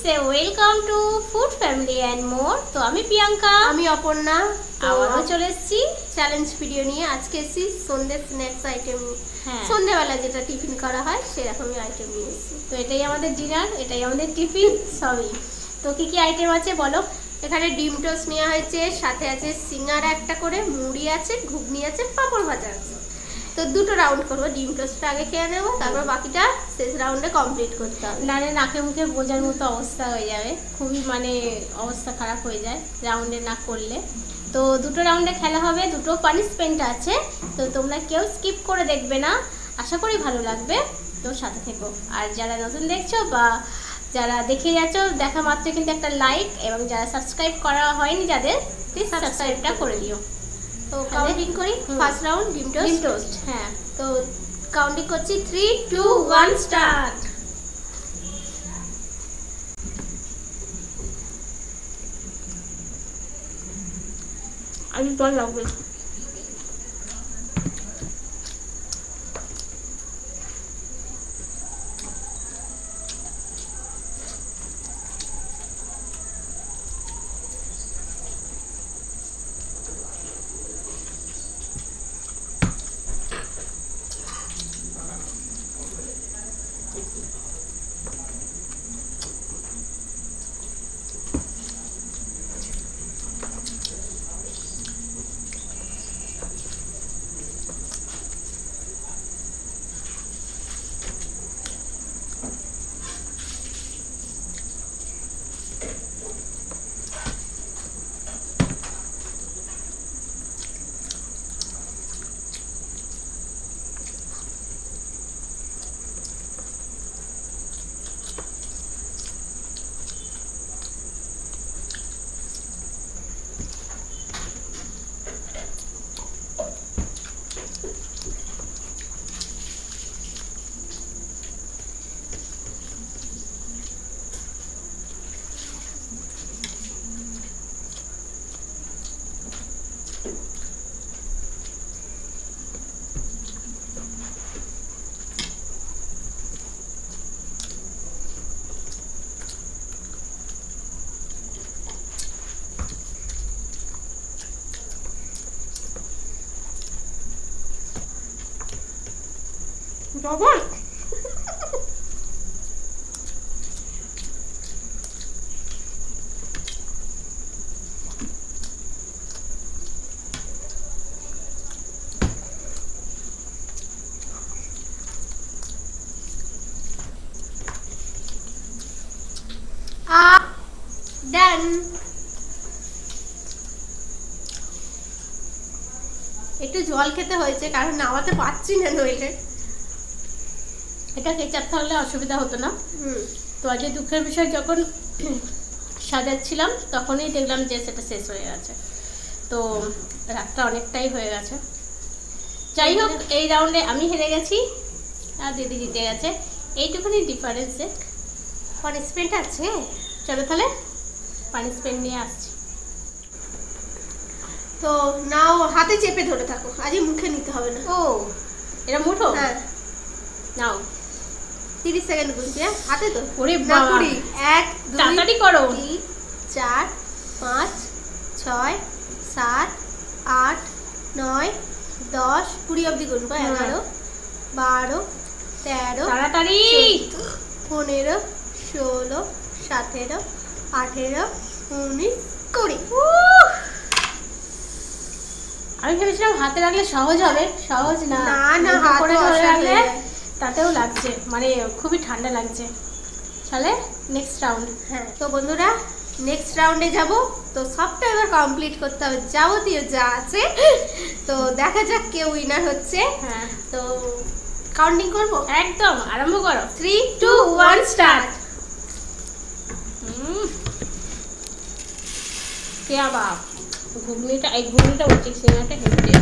Say welcome to food family and more. তো আমি প্রিয়াঙ্কা, আমি অপর্ণা। আবারও চলে এসেছি চ্যালেঞ্জ ভিডিও নিয়ে। আজকে এসেছি সন্ধ্যে স্ন্যাক্স আইটেম। হ্যাঁ, সন্ধ্যেবেলা যেটা টিফিন করা হয় সেরকমই আইটেম নিয়ে এসেছি। তো এটাই আমাদের ডিনার, এটাই আমাদের টিফিন সবই। তো কি কি আইটেম আছে বলো। এখানে ডিম টোস্ট নেওয়া হয়েছে, সাথে আছে সিঙ্গারা একটা করে, মুড়ি আছে, ঘুগনি আছে, পাঁপড় ভাজা আছে। তো দুটো রাউন্ড করবো, ডিম টোস্টটা আগে খেয়ে নেবো, তারপর বাকিটা শেষ রাউন্ডে কমপ্লিট করতে হবে। নালে নাকে মুখে বোঝার মতো অবস্থা হয়ে যাবে, খুবই মানে অবস্থা খারাপ হয়ে যায় রাউন্ডে না করলে। তো দুটো রাউন্ডে খেলা হবে, দুটো পানিশমেন্ট আছে, তো তোমরা কেউ স্কিপ করে দেখবে না, আশা করি ভালো লাগবে। তো সাথে থেকো। আর যারা নতুন দেখছো বা যারা দেখে যাচ্ছ, দেখা মাত্র কিন্তু একটা লাইক, এবং যারা সাবস্ক্রাইব করা হয়নি যাদের, প্লিজ সাবস্ক্রাইবটা করে দিও। তো কাউন্টিং করি। ফার্স্ট রাউন্ড ডিম টোস্ট। হ্যাঁ, তো কাউন্টিং করছি 3, 2, 1 স্টার্ট। আমি জল লাগবে। ডবল ডান। একটু জল খেতে হয়েছে, কারণ নামাতে পারছি না নইলে। এটা কেচাপ থাকলে অসুবিধা হতো না। তো আজকে দুঃখের বিষয়, যখন সাজাচ্ছিলাম তখনই দেখলাম যে সেটা শেষ হয়ে গেছে। তো রাতটা অনেকটাই হয়ে গেছে। যাই হোক, এই রাউন্ডে আমি হেরে গেছি আর দিদি জিতে গেছে, এইটুকুনি ডিফারেন্সে। পানিশমেন্ট আছে। চলো তাহলে পানিশমেন্ট নিয়ে আসছি। তো নাও, হাতে চেপে ধরে থাকো, আজই মুখে নিতে হবে না। ও, এটা মুঠো? হ্যাঁ, নাও। 30 সেকেন্ড গুনছি। হাতে তো ওরে না, বাবা, 20, 1, 2, তাড়াতাড়ি করো। 3, 4, 5, 6, 7, 8, 9, 10, 20 অবধি গুনবো। 11, 12, 13, তাড়াতাড়ি। 14, 15, 16, 17, 18, 19, 20। আমি ভেবেছিলাম হাতে রাখলে সহজ হবে, সহজ না। না না, মুঠো হাত করে ধরে অসাধ্য রাখলে হয়ে যায়। তাতেও লাগছে, মানে খুবই ঠান্ডা লাগছে। চলে নেক্সট রাউন্ড। হ্যাঁ, তো বন্ধুরা নেক্সট রাউন্ডে যাব। তো সবটা এবার কমপ্লিট করতে হবে, যাবতীয় যা আছে। তো দেখা যাক কে উইনার হচ্ছে। হ্যাঁ, তো কাউন্টিং করব। একদম আরম্ভ করো। 3, 2, 1 স্টার্ট। কে আবার ঘুগনিটা, এই ঘুগনিটা উচিত, সিঙ্গাটা হেঁটে।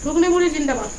ঘুগনি মুড়ি জিন্দাবাদ।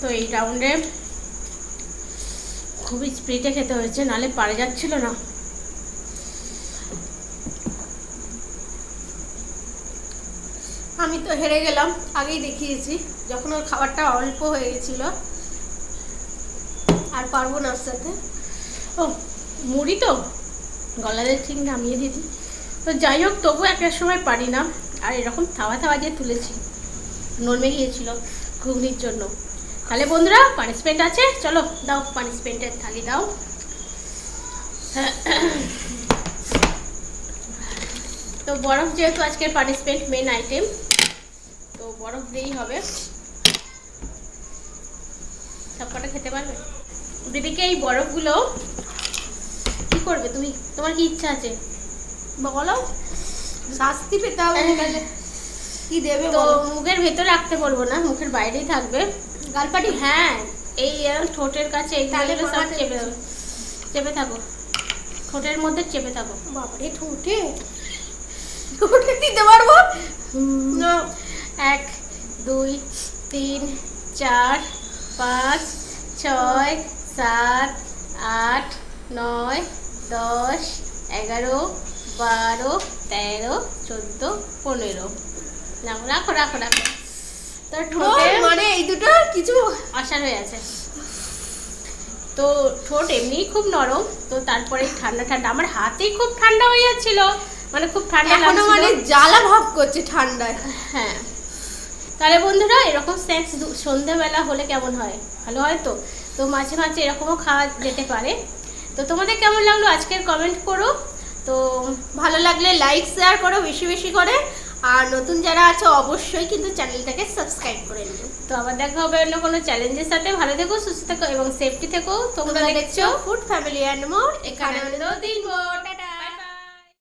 তো এই রাউন্ডে খুবই স্পিডে খেতে হয়েছে, নালে পারে যাচ্ছিল না। আমি তো হেরে গেলাম, আগেই দেখিয়েছি, যখন ওর খাবারটা অল্প হয়ে গেছিল আর পারবো না ওর সাথে। ও মুড়ি তো গলাতে ঠিক নামিয়ে দিদি। তো যাই হোক, তবু একটা সময় পারি না। আর এরকম থাওয়া থাওয়া দিয়ে তুলেছি, নরমে গিয়েছিল ঘুগনির জন্য। তাহলে বন্ধুরা পানিশমেন্ট আছে, চলো দাও পানিশমেন্টের থালি দাও। তো বরফ যেহেতু আজকের পানিশমেন্ট মেন আইটেম, তো বরফ দিয়েই হবে। সবকটা খেতে পারবে? দিদিকে এই বরফগুলো কি করবে তুমি? তোমার কি ইচ্ছা আছে বলো, শাস্তি পেতে হবে তাহলে কি দেবে? তো বলো। মুখের ভেতরে রাখতে পারবো না, মুখের বাইরেই থাকবে। গালপাটি? হ্যাঁ, এই ঠোঁটের কাছে এই তাহলে সব মাথাতে চেপে দাও, চেপে থাকো, ঠোঁটের মধ্যে চেপে থাকো। বাবারে, ঠোঁটে ঠোঁটে দিতে পারবো না। 1 2 3 4 5 6 7 8 9 10 11 12 13 14 15। রাখো রাখো রাখো। তোর ঠোঁটে মানে এই দুটো কিছু আসার হয়ে আছে। তো ঠোঁট এমনিই খুব নরম, তো তারপরে ঠান্ডা ঠান্ডা আমার হাতেই খুব ঠান্ডা হয়ে যাচ্ছিল, মানে খুব ঠান্ডা এখনো লাগছিল। মানে জ্বালা ভাব করছে ঠান্ডায়। হ্যাঁ, তাহলে বন্ধুরা এরকম স্ন্যাক্স সন্ধ্যাবেলা হলে কেমন হয়? ভালো হয় তো। তো মাঝে মাঝে এরকমও খাওয়া যেতে পারে। তো তোমাদের কেমন লাগলো আজকের কমেন্ট করো। তো ভালো লাগলে লাইক শেয়ার করো বেশি বেশি করে, আর নতুন যারা আছে অবশ্যই কিন্তু চ্যানেলটাকে সাবস্ক্রাইব করে নিও। তো আবার দেখা হবে অন্য কোনো চ্যালেঞ্জের সাথে। ভালো থেকো, সুস্থ থেকো এবং সেফটি থেকো। তোমরা দেখছো ফুড ফ্যামিলি অ্যান্ড মোর, এখানে এখানে দিন।